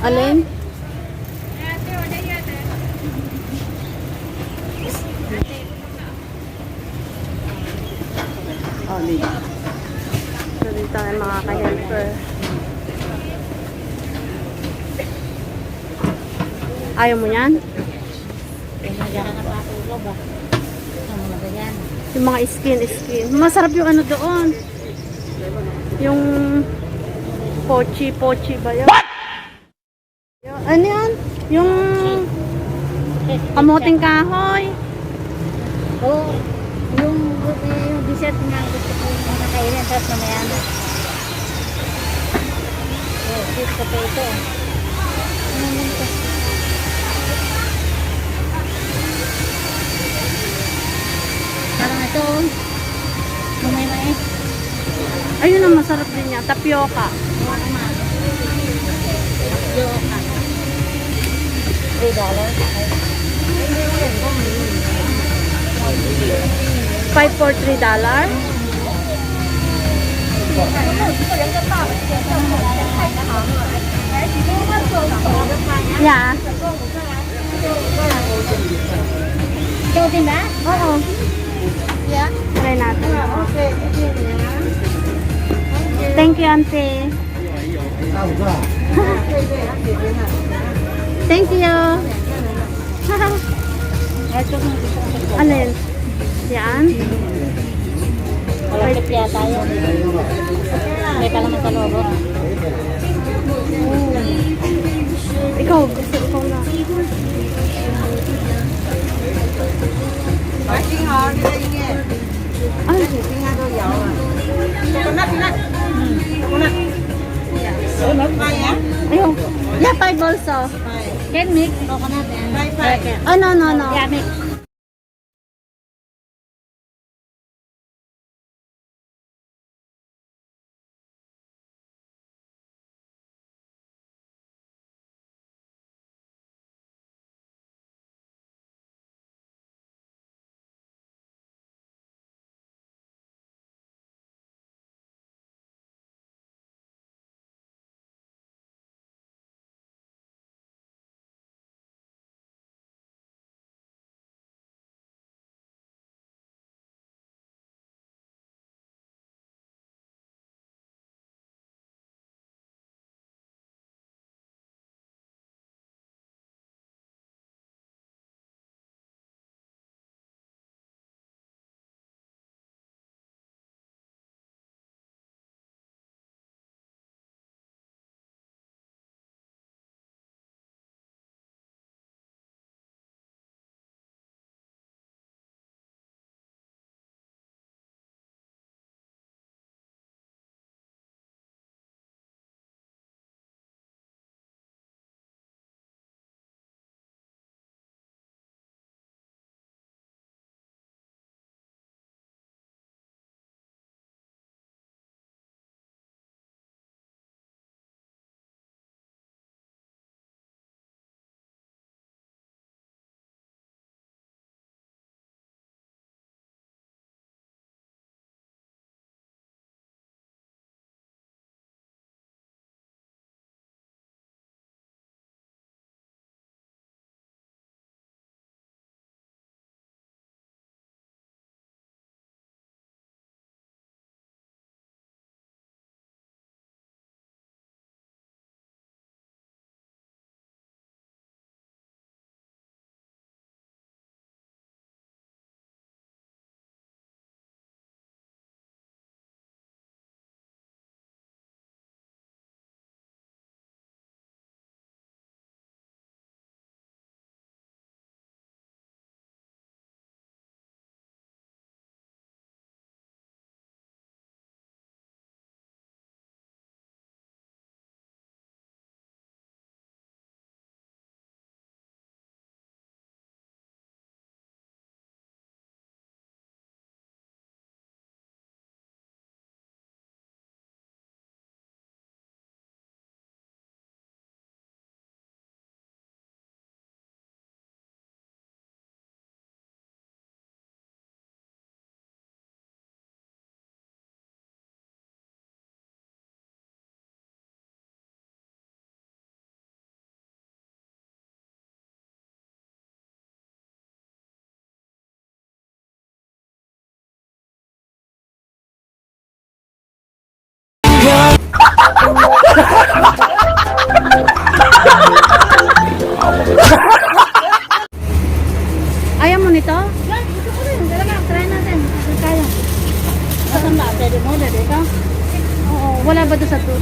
Alin? Oh, dito. So, dito tayo mga ka-helper. Ayaw mo yan? Yung mga skin. Masarap yung ano doon. Yung pochi ba yun? What? Ano yan? Yung kamuting kahoy. Oo. Yung dessert nga gusto ko yung nakainin. Tapos mamaya na. Oo, sweet potato. Ano naman ito? Parang ito. Mamay. Ayun ang masarap din niya. Tapioca. Yoka. $3. 5 for $3. Yeah. Ikaw din ba? Oo. Yeah. Try natin. Okay. Thank you, auntie. Thank you. Alin? Yan? Malapit yata yun. May pala ng kalobo. Ikaw, gusto ikaw na. Ay, ayaw. Yeah, 5 also. Can mix coconut and Oh, no. yeah, mix.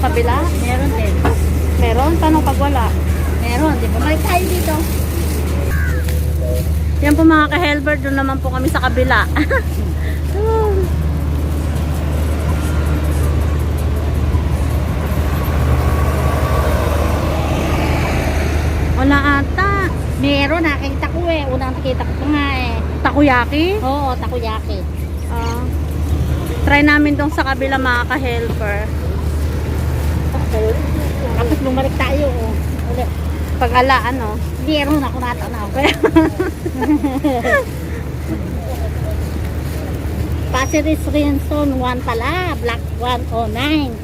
kabila? Meron din. Meron? Paano pag wala? Meron, di ba? May tayo dito. Yan po mga ka-helper, doon naman po kami sa kabila. Wala ata. Meron, nakita ko eh. Unang nakita ko pa nga eh. Takoyaki? Oo, takoyaki. Ah. Try namin tong sa kabila mga ka-helper. Tapos bumalik tayo. Oh. Ulit. Pag ala, ano? Meron ako natanaw. Passeris Rinson 1 pala. Black 109.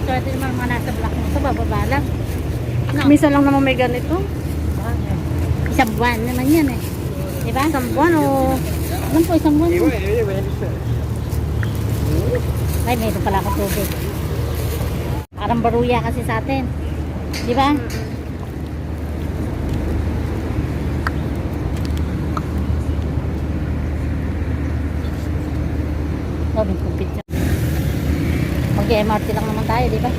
So, ito yung mga nasa black mo. Sa bababa lang. No. Minsan lang naman may ganito. Isang buwan naman yan eh. Diba? Isang buwan o... Alam po, isang buwan. Ay, meron pala akong tubig. Parang baruya kasi sa atin. Diba? Oh, may kupit siya. Mag-MRT lang naman tayo, diba?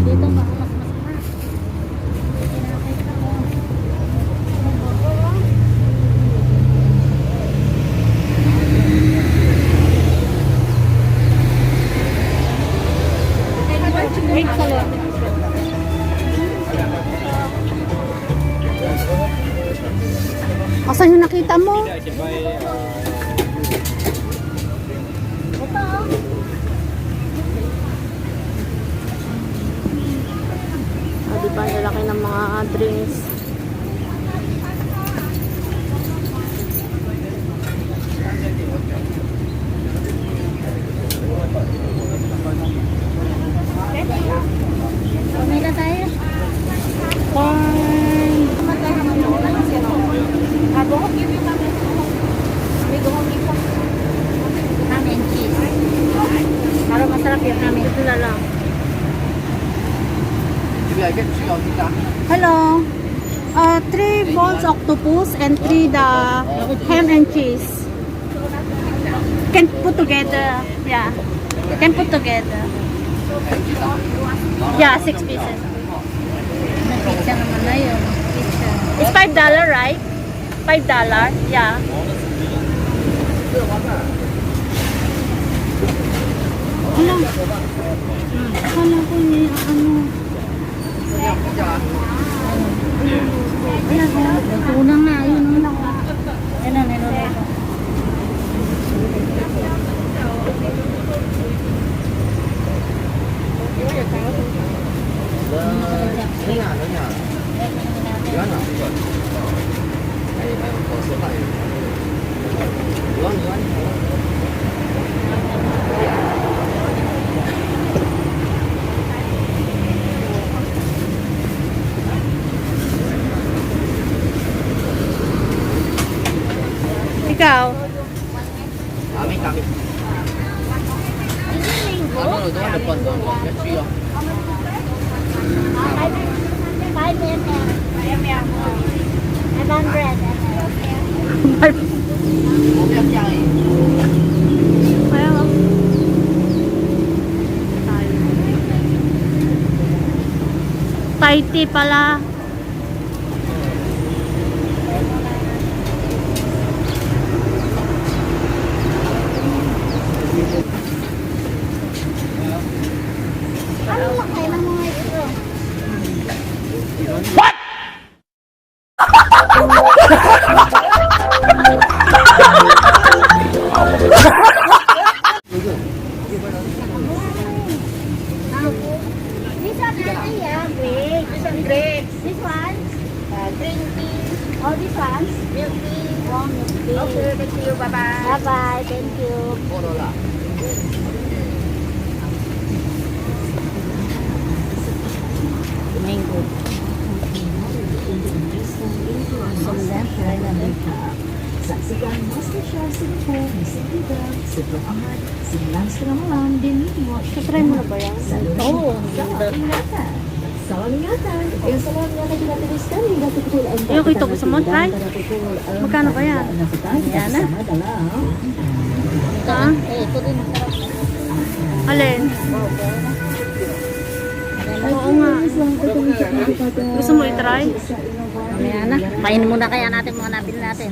Dito, baka mas masarap. Kinakita ko. Wait, salon. Asan yung nakita mo? Ito. Ah, di ba? Ang lalaki ng mga drinks. Pumila tayo. Corn. Ham and cheese. Parang masarap yung ham and Ito na lang. Hello. Hello. 3 balls octopus and 3 the ham and cheese. Can put together. Yeah. Can put together. Yeah, 6 pieces. pizza naman na yun. Pizza. It's $5, right? $5. Yeah. Hala. Hala ko niya ano. Tuna nga, yun. Yan na, meron na ito. Ikaw? Kami. Ano, doon, depan doon. Let's see. 5 ml. 500 Kaya nga. Thai tea pala. Ano lang kayo ng mga ito? This one, yeah, grapes. This one, grapes. This one, green tea. Oh, this one, milk tea. Oh, milk tea. Okay, thank you. Bye-bye. Bye-bye. Thank you. Mango. Saksikan Masterchef Cebu, Sinigang, Cebu Amat, Sinigang Seramalan, Denimo, Try mo na ba yan? Oo. Salam ingatan. Salam ingatan. Yung salam nga na pinatuliskan, hingga pukul 4. Ayoko ito. Gusto mo? Try? Magkano ba yan? Yan na. Dalam. Ha? Ito din. Alin? Oo nga. Gusto mo i-try? Mamaya na. Kain muna kaya natin mga nabili natin.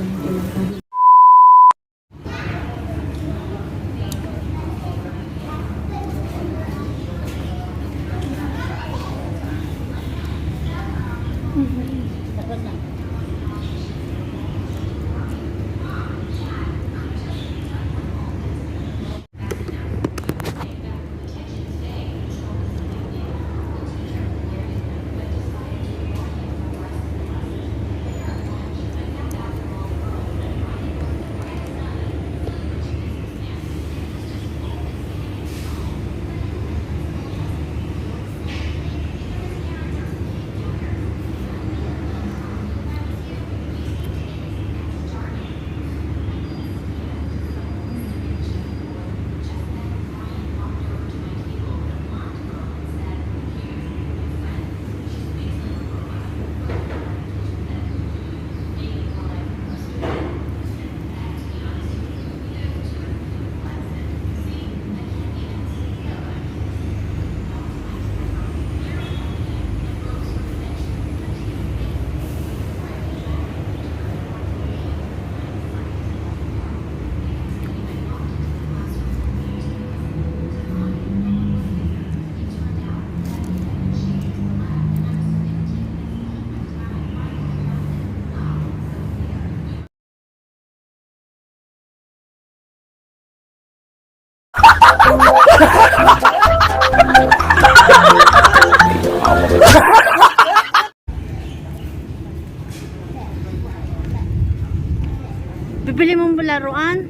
Bibili mo ba laruan?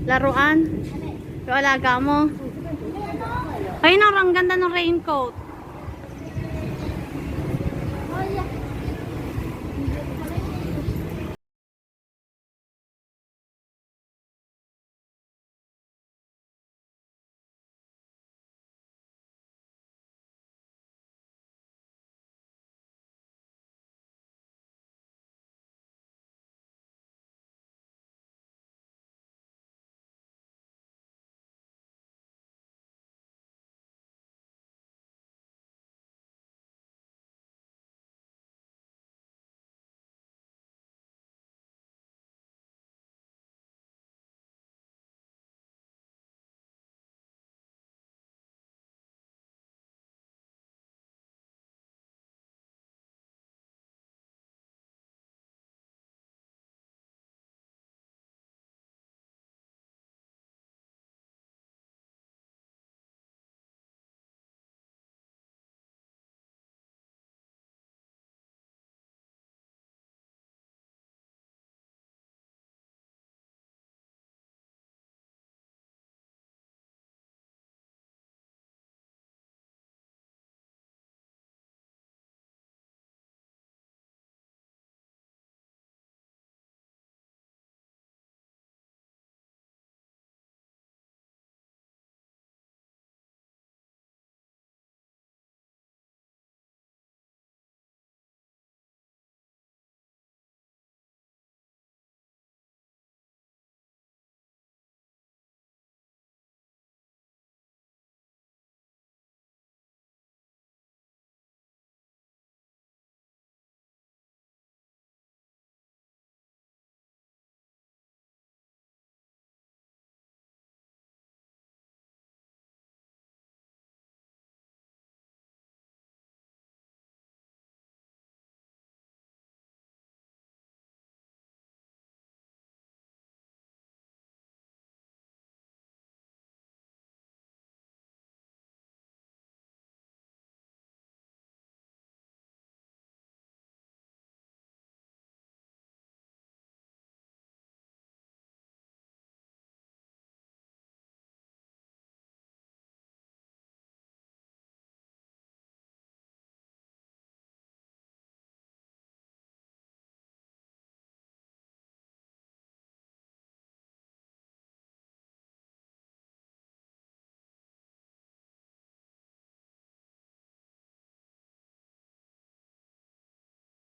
Laruan? Yung alaga mo? Ayun ang ganda ng raincoat.